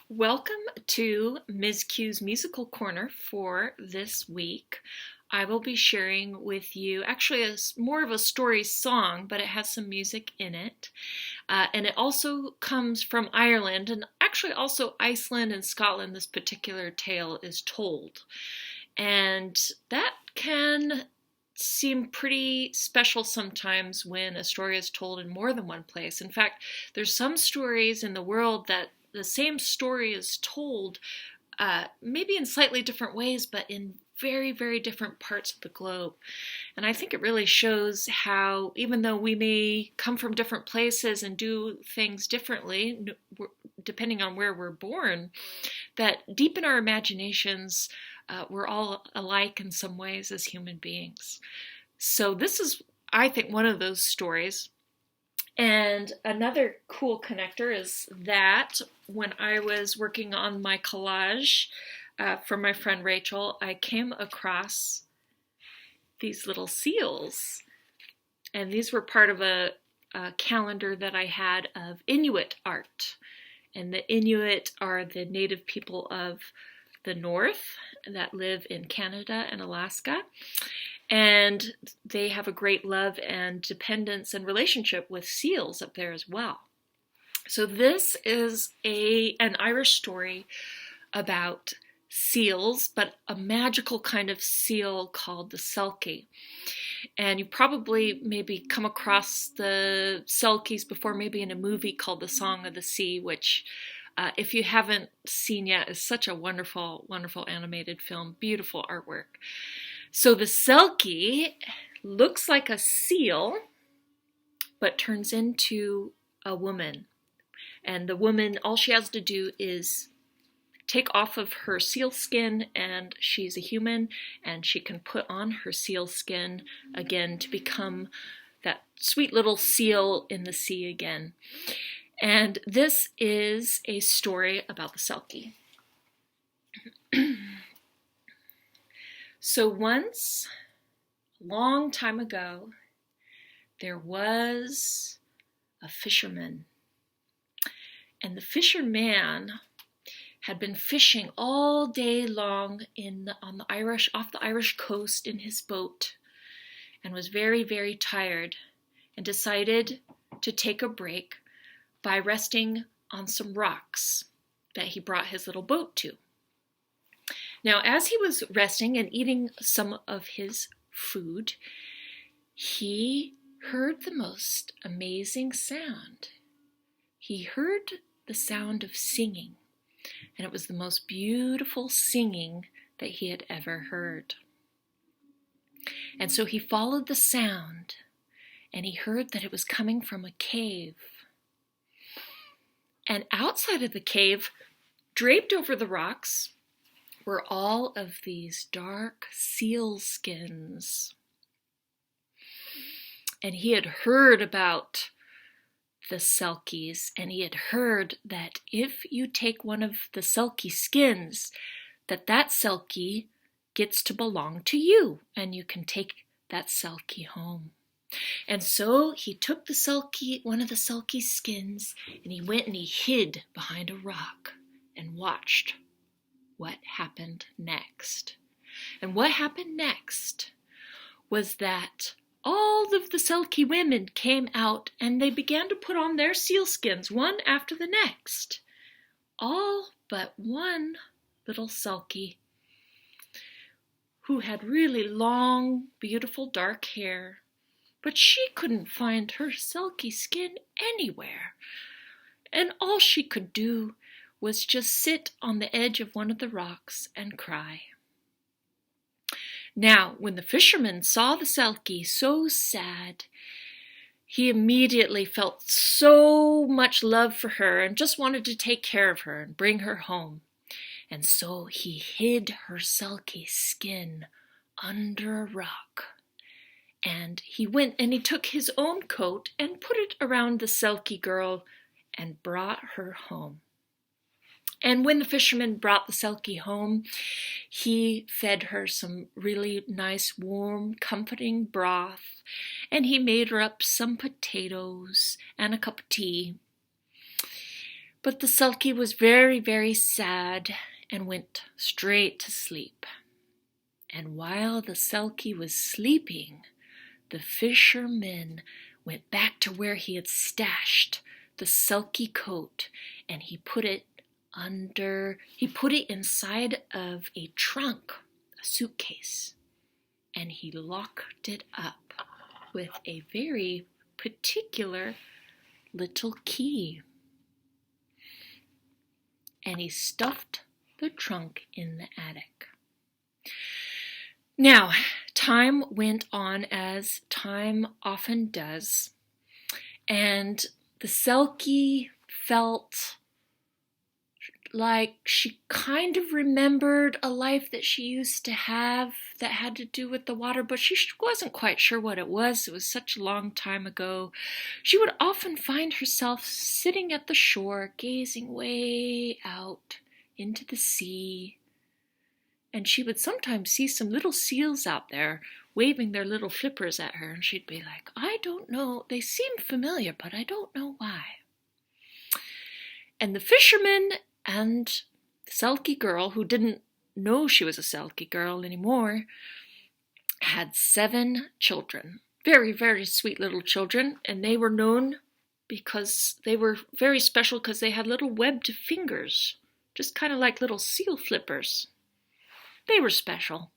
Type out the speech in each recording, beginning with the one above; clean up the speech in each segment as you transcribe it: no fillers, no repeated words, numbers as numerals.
Welcome to Ms. Q's Musical Corner for this week. I will be sharing with you actually more of a story song, but it has some music in it. And it also comes from Ireland and actually also Iceland and Scotland. This particular tale is told. And that can seem pretty special sometimes when a story is told in more than one place. In fact, there's some stories in the world that the same story is told maybe in slightly different ways, but in very, very different parts of the globe. And I think it really shows how, even though we may come from different places and do things differently, depending on where we're born, that deep in our imaginations, we're all alike in some ways as human beings. So this is, I think, one of those stories. And another cool connector is that when I was working on my collage for my friend Rachel, I came across these little seals. And these were part of a calendar that I had of Inuit art. And the Inuit are the native people of the North that live in Canada and Alaska. And they have a great love and dependence and relationship with seals up there as well. So this is an Irish story about seals, but a magical kind of seal called the Selkie. And you probably maybe come across the Selkies before, maybe in a movie called The Song of the Sea, which if you haven't seen yet, is such a wonderful, wonderful animated film, beautiful artwork. So the Selkie looks like a seal, but turns into a woman. And the woman, all she has to do is take off of her seal skin, and she's a human, and she can put on her seal skin again to become that sweet little seal in the sea again. And this is a story about the Selkie. So once, a long time ago, there was a fisherman. And the fisherman had been fishing all day long off the Irish coast in his boat, and was very, very tired, and decided to take a break by resting on some rocks that he brought his little boat to. Now, as he was resting and eating some of his food, he heard the most amazing sound. He heard the sound of singing, and it was the most beautiful singing that he had ever heard. And so he followed the sound, and he heard that it was coming from a cave. And outside of the cave, draped over the rocks, were all of these dark seal skins. And he had heard about the Selkies, and he had heard that if you take one of the Selkie skins, that Selkie gets to belong to you, and you can take that Selkie home. And so he took one of the Selkie skins, and he went and he hid behind a rock and watched what happened next. And what happened next was that all of the Selkie women came out, and they began to put on their seal skins one after the next. All but one little Selkie, who had really long, beautiful dark hair, but she couldn't find her Selkie skin anywhere. And all she could do was just sit on the edge of one of the rocks and cry. Now, when the fisherman saw the Selkie so sad, he immediately felt so much love for her and just wanted to take care of her and bring her home. And so he hid her Selkie skin under a rock. And he went and he took his own coat and put it around the Selkie girl and brought her home. And when the fisherman brought the Selkie home, he fed her some really nice, warm, comforting broth, and he made her up some potatoes and a cup of tea. But the Selkie was very, very sad and went straight to sleep. And while the Selkie was sleeping, the fisherman went back to where he had stashed the Selkie coat, and he put it inside of a trunk, a suitcase, and he locked it up with a very particular little key. And he stuffed the trunk in the attic. Now, time went on as time often does, and the Selkie felt like she kind of remembered a life that she used to have that had to do with the water, but she wasn't quite sure what it was. It was such a long time ago. She would often find herself sitting at the shore, gazing way out into the sea. And she would sometimes see some little seals out there waving their little flippers at her, and she'd be like, I don't know, they seem familiar, but I don't know why. And the fisherman and the Selkie girl, who didn't know she was a Selkie girl anymore, had 7 children. Very, very sweet little children, and they were known because they were very special because they had little webbed fingers, just kind of like little seal flippers. They were special.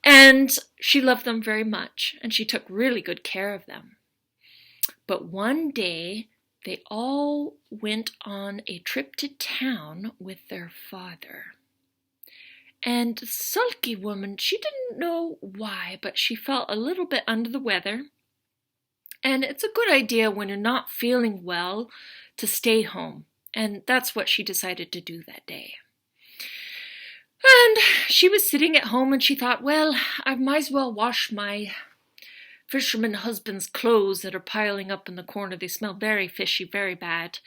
And she loved them very much, and she took really good care of them. But one day, they all went on a trip to town with their father. And the Selkie woman, she didn't know why, but she felt a little bit under the weather. And it's a good idea when you're not feeling well to stay home. And that's what she decided to do that day. And she was sitting at home and she thought, well, I might as well wash my fisherman husband's clothes that are piling up in the corner. They smell very fishy, very bad.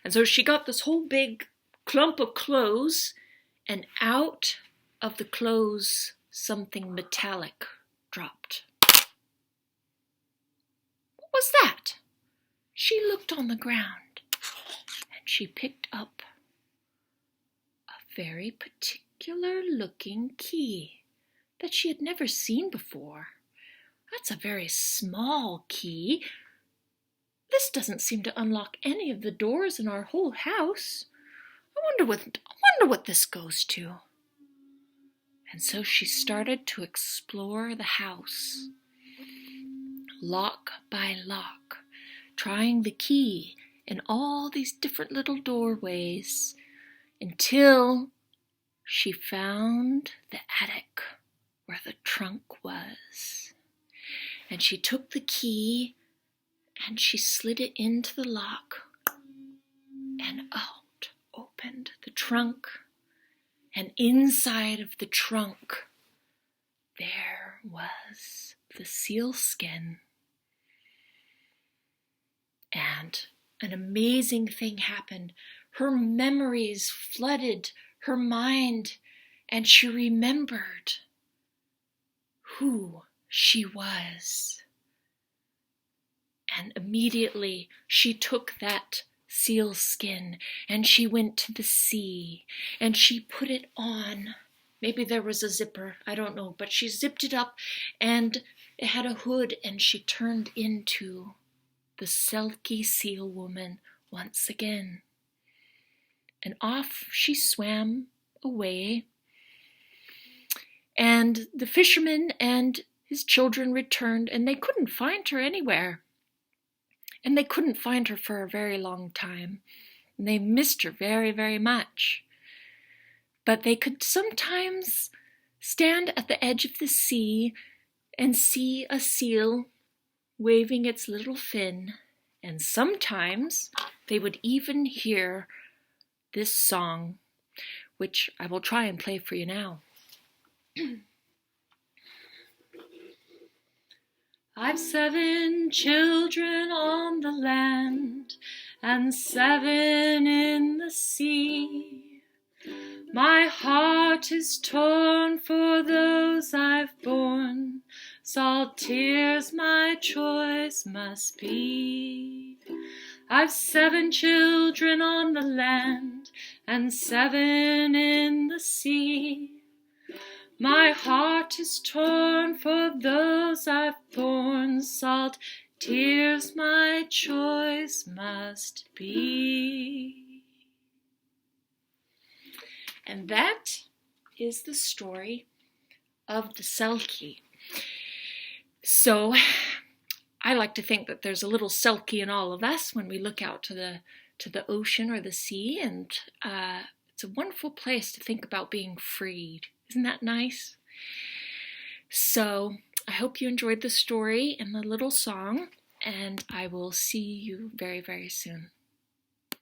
And so she got this whole big clump of clothes, and out of the clothes, something metallic dropped. What was that? She looked on the ground, and she picked up a very particular looking key that she had never seen before. That's a very small key. This doesn't seem to unlock any of the doors in our whole house. I wonder what this goes to. And so she started to explore the house, lock by lock, trying the key in all these different little doorways until she found the attic where the trunk was. And she took the key and she slid it into the lock and out opened the trunk. And inside of the trunk, there was the seal skin. And an amazing thing happened. Her memories flooded her mind, and she remembered who she was. And immediately she took that seal skin and she went to the sea and she put it on. Maybe there was a zipper, I don't know, but she zipped it up and it had a hood, and she turned into the Selkie seal woman once again. And off she swam away. And the fisherman and his children returned, and they couldn't find her anywhere. And they couldn't find her for a very long time. And they missed her very, very much. But they could sometimes stand at the edge of the sea and see a seal waving its little fin. And sometimes they would even hear this song, which I will try and play for you now. I've 7 children on the land and 7 in the sea. My heart is torn for those I've borne, salt tears my choice must be. I've 7 children on the land and 7 in the sea. My heart is torn for those I've borne, salt tears my choice must be. And that is the story of the Selkie. So I like to think that there's a little Selkie in all of us when we look out to the ocean or the sea, and it's a wonderful place to think about being freed. Isn't that nice? So I hope you enjoyed the story and the little song, and I will see you very, very soon.